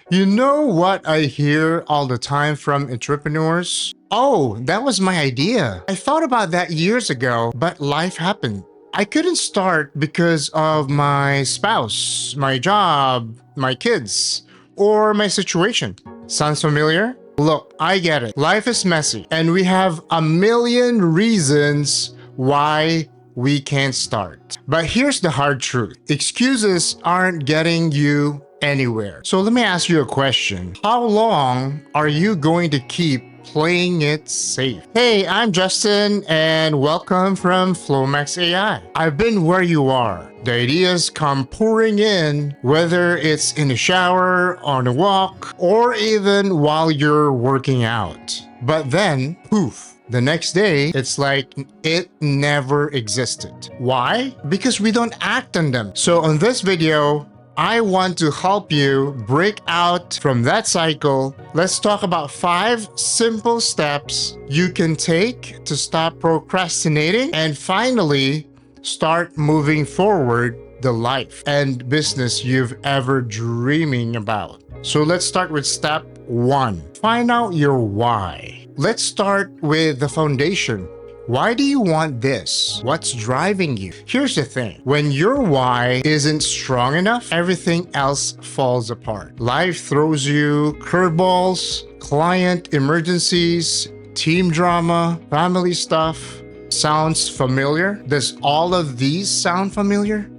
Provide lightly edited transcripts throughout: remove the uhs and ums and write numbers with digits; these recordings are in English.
You know what I hear all the time from entrepreneurs? Oh, that was my idea. I thought about that years ago, but life happened. I couldn't start because of my spouse, my job, my kids, or my situation. Sounds familiar? Look, I get it. Life is messy, and we have a million reasons why we can't start. But here's the hard truth: excuses aren't getting you anywhere. So let me ask you a question. How long are you going to keep playing it safe? Hey, I'm Justin, and welcome from FlowMax AI. I've been where you are. The ideas come pouring in, whether it's in the shower, on a walk, or even while you're working out. But then, poof, the next day, it's like it never existed. Why? Because we don't act on them. So on this video, I want to help you break out from that cycle. Let's talk about 5 simple steps you can take to stop procrastinating and finally start moving forward the life and business you've ever dreaming about. So let's start with step 1. Find out your why. Let's start with the foundation. Why do you want this? What's driving you? Here's the thing. When your why isn't strong enough, everything else falls apart. Life throws you curveballs, client emergencies, team drama, family stuff. Sounds familiar? Does all of these sound familiar?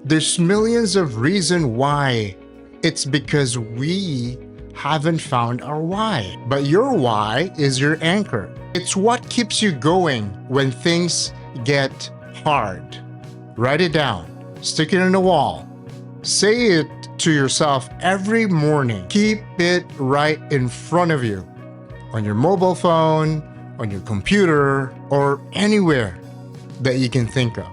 There's millions of reasons why. It's because we haven't found our why. But your why is your anchor. It's what keeps you going when things get hard. Write it down. Stick it on the wall. Say it to yourself every morning. Keep it right in front of you. On your mobile phone, on your computer, or anywhere that you can think of.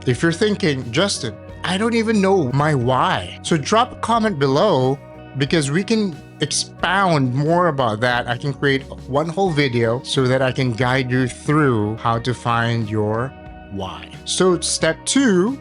If you're thinking, Justin, I don't even know my why. So drop a comment below because we can expound more about that. I can create one whole video so that I can guide you through how to find your why. So step 2,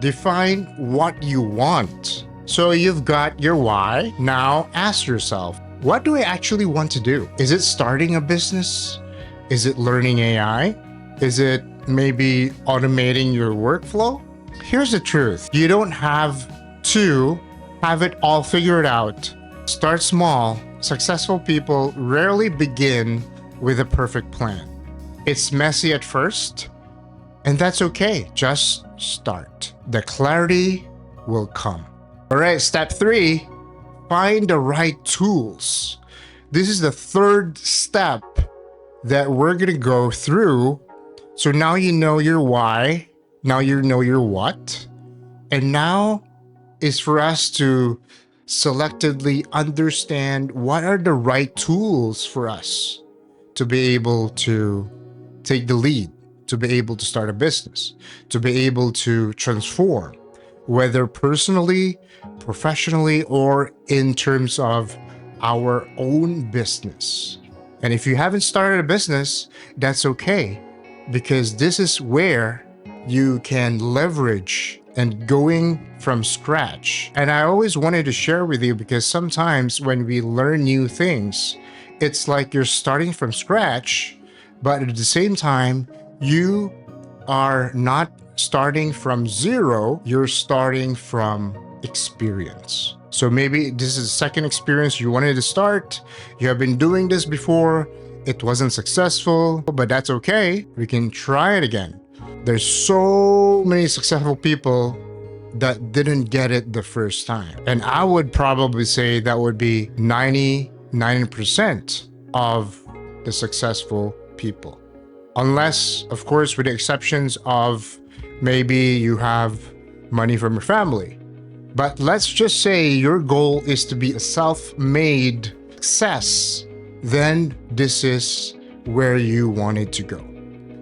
define what you want. So you've got your why. Now ask yourself, what do I actually want to do? Is it starting a business? Is it learning AI? Is it maybe automating your workflow? Here's the truth. You don't have to have it all figured out. Start small. Successful people rarely begin with a perfect plan. It's messy at first, and that's okay. Just start. The clarity will come. All right, step 3, find the right tools. This is the 3rd step that we're gonna go through. So now you know your why, now you know your what, and now is for us to selectively understand what are the right tools for us to be able to take the lead, to be able to start a business, to be able to transform, whether personally, professionally, or in terms of our own business. And if you haven't started a business, that's okay, because this is where you can leverage and going from scratch. And I always wanted to share with you because sometimes when we learn new things, it's like you're starting from scratch, but at the same time, you are not starting from zero, you're starting from experience. So maybe this is a second experience you wanted to start. You have been doing this before, it wasn't successful, but that's okay. We can try it again. There's so many successful people that didn't get it the first time. And I would probably say that would be 99% of the successful people. Unless, of course, with the exceptions of maybe you have money from your family. But let's just say your goal is to be a self-made success. Then this is where you wanted to go.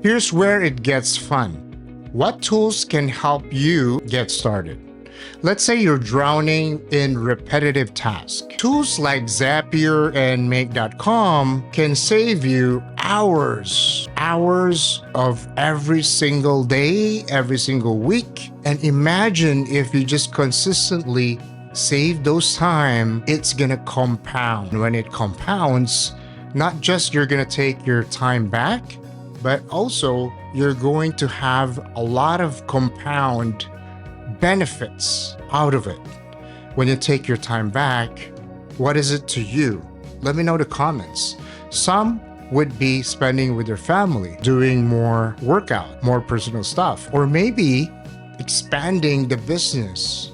Here's where it gets fun. What tools can help you get started? Let's say you're drowning in repetitive tasks. Tools like Zapier and Make.com can save you hours of every single day, every single week. And imagine if you just consistently save those time, it's gonna compound. When it compounds, not just you're gonna take your time back, but also you're going to have a lot of compound benefits out of it. When you take your time back, what is it to you? Let me know in the comments. Some would be spending with their family, doing more workout, more personal stuff, or maybe expanding the business.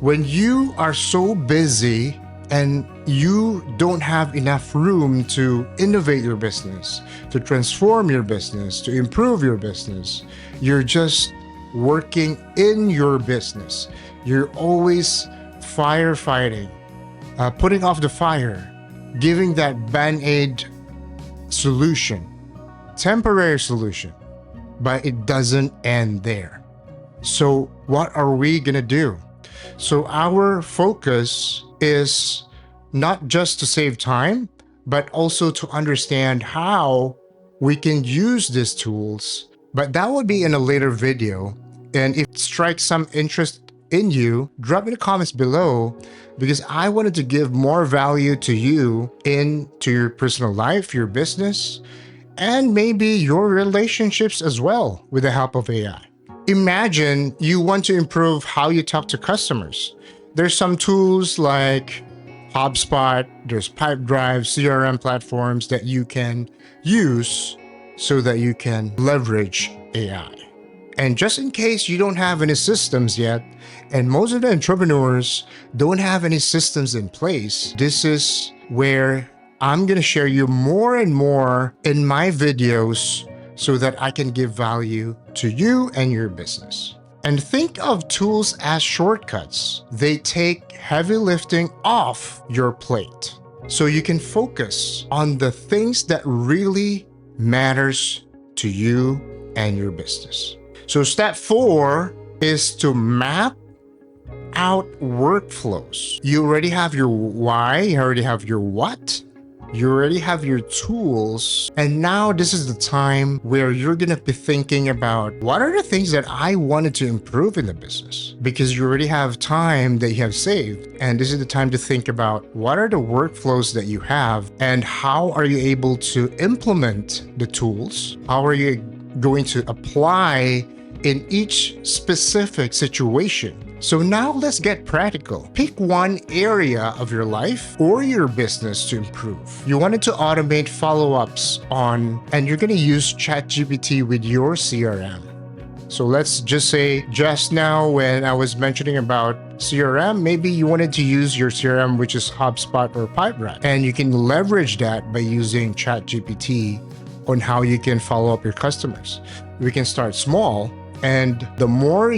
When you are so busy and you don't have enough room to innovate your business, to transform your business, to improve your business, you're just working in your business. You're always firefighting, putting off the fire, giving that band-aid solution, temporary solution, but it doesn't end there. So what are we gonna do? So our focus is not just to save time, but also to understand how we can use these tools. But that would be in a later video. And if it strikes some interest in you, drop me the comments below, because I wanted to give more value to you into your personal life, your business, and maybe your relationships as well with the help of AI. Imagine you want to improve how you talk to customers. There's some tools like HubSpot, there's Pipedrive, CRM platforms that you can use so that you can leverage AI. And just in case you don't have any systems yet, and most of the entrepreneurs don't have any systems in place, this is where I'm gonna share you more and more in my videos so that I can give value to you and your business. And think of tools as shortcuts. They take heavy lifting off your plate so you can focus on the things that really matters to you and your business. So step 4 is to map out workflows. You already have your why, you already have your what, you already have your tools, and now this is the time where you're gonna be thinking about what are the things that I wanted to improve in the business, because you already have time that you have saved, and this is the time to think about what are the workflows that you have and how are you able to implement the tools, how are you going to apply in each specific situation. So now let's get practical. Pick one area of your life or your business to improve. You wanted to automate follow-ups on, and you're gonna use ChatGPT with your CRM. So let's just say just now when I was mentioning about CRM, maybe you wanted to use your CRM, which is HubSpot or Pipedrive, and you can leverage that by using ChatGPT on how you can follow up your customers. We can start small, and the more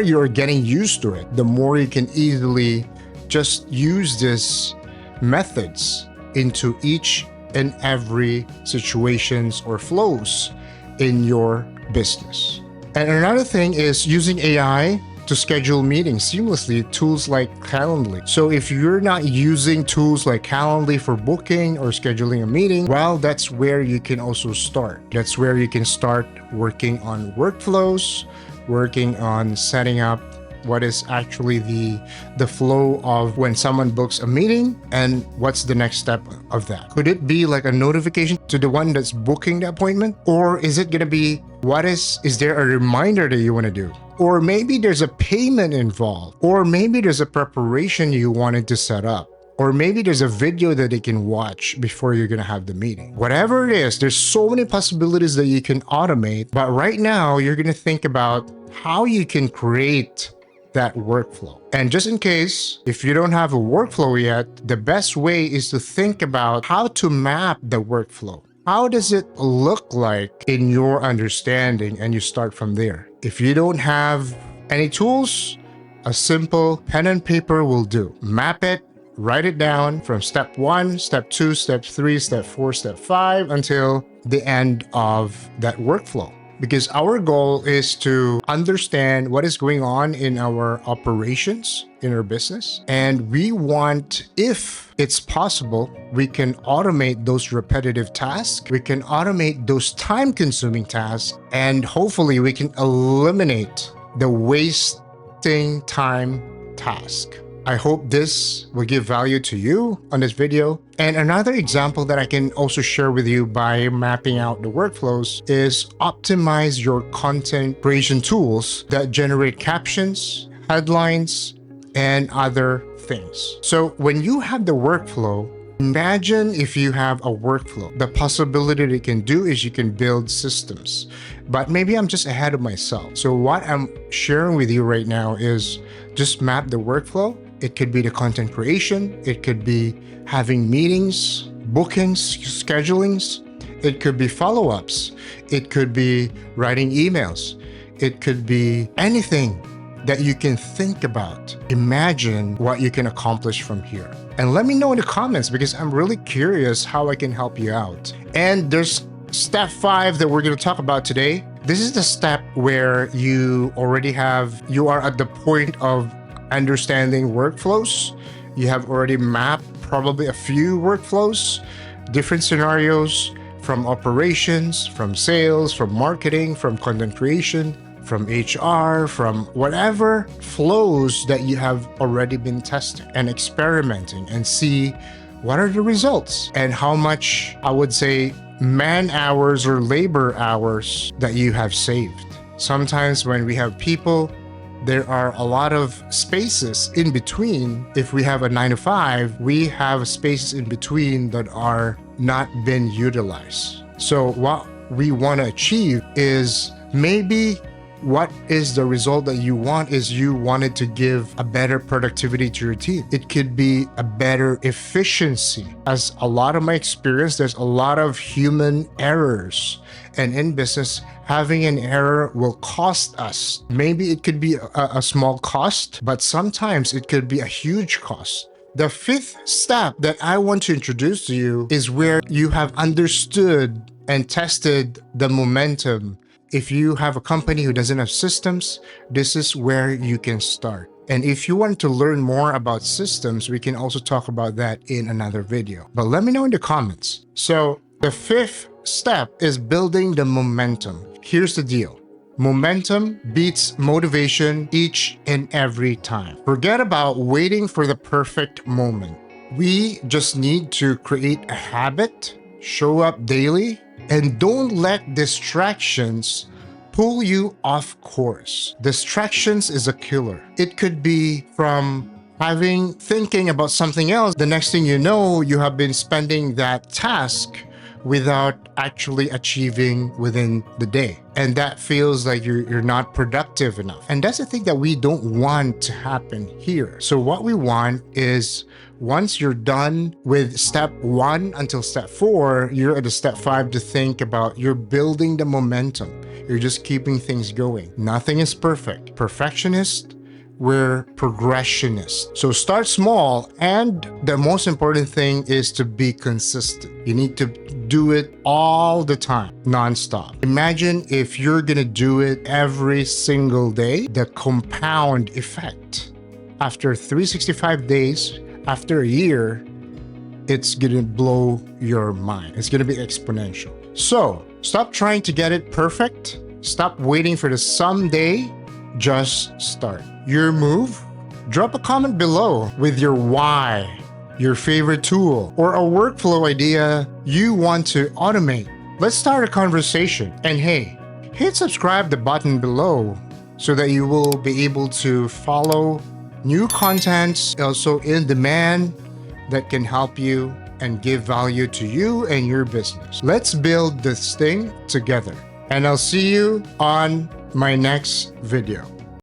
you're getting used to it, the more you can easily just use these methods into each and every situations or flows in your business. And another thing is using AI to schedule meetings seamlessly, tools like Calendly. So if you're not using tools like Calendly for booking or scheduling a meeting, well, that's where you can also start. That's where you can start working on workflows, working on setting up what is actually the flow of when someone books a meeting and what's the next step of that. Could it be like a notification to the one that's booking the appointment? Or is it gonna be, is there a reminder that you wanna do? Or maybe there's a payment involved, or maybe there's a preparation you wanted to set up, or maybe there's a video that they can watch before you're gonna have the meeting. Whatever it is, there's so many possibilities that you can automate, but right now you're gonna think about how you can create that workflow. And just in case, if you don't have a workflow yet, the best way is to think about how to map the workflow. How does it look like in your understanding? And you start from there. If you don't have any tools, a simple pen and paper will do. Map it, write it down from step 1, step 2, step 3, step 4, step 5, until the end of that workflow. Because our goal is to understand what is going on in our operations, in our business. And we want, if it's possible, we can automate those repetitive tasks. We can automate those time-consuming tasks. And hopefully we can eliminate the waste collecting time task. I hope this will give value to you on this video. And another example that I can also share with you by mapping out the workflows is optimize your content creation tools that generate captions, headlines, and other things. So when you have the workflow, imagine if you have a workflow. The possibility that you can do is you can build systems. But maybe I'm just ahead of myself. So what I'm sharing with you right now is just map the workflow. It could be the content creation. It could be having meetings, bookings, schedulings. It could be follow-ups. It could be writing emails. It could be anything that you can think about. Imagine what you can accomplish from here. And let me know in the comments because I'm really curious how I can help you out. And there's step 5 that we're going to talk about today. This is the step where you are at the point of understanding workflows. You have already mapped probably a few workflows, different scenarios from operations, from sales, from marketing, from content creation, from HR, from whatever flows that you have already been testing and experimenting, and see what are the results and how much, I would say, man hours or labor hours that you have saved. Sometimes when we have people, there are a lot of spaces in between. If we have a 9 to 5, we have spaces in between that are not been utilized. So what we want to achieve is maybe what is the result that you want is you wanted to give a better productivity to your team. It could be a better efficiency. As a lot of my experience, there's a lot of human errors. And in business, having an error will cost us. Maybe it could be a small cost, but sometimes it could be a huge cost. The 5th step that I want to introduce to you is where you have understood and tested the momentum. If you have a company who doesn't have systems, this is where you can start. And if you want to learn more about systems, we can also talk about that in another video. But let me know in the comments. So the 5th step is building the momentum. Here's the deal. Momentum beats motivation each and every time. Forget about waiting for the perfect moment. We just need to create a habit, show up daily, and don't let distractions pull you off course. Distractions is a killer. It could be from thinking about something else. The next thing you know, you have been spending that task without actually achieving within the day. And that feels like you're not productive enough. And that's the thing that we don't want to happen here. So what we want is once you're done with step 1 until step 4, you're at the step 5 to think about you're building the momentum. You're just keeping things going. Nothing is perfect. Perfectionist, we're progressionists. So start small, and the most important thing is to be consistent. You need to do it all the time, nonstop. Imagine if you're gonna do it every single day, the compound effect. After 365 days, after a year, it's gonna blow your mind. It's gonna be exponential. So stop trying to get it perfect. Stop waiting for the someday. Just start. Your move? Drop a comment below with your why, your favorite tool, or a workflow idea you want to automate. Let's start a conversation. And hey, hit subscribe the button below so that you will be able to follow new contents also in demand that can help you and give value to you and your business. Let's build this thing together. And I'll see you on my next video.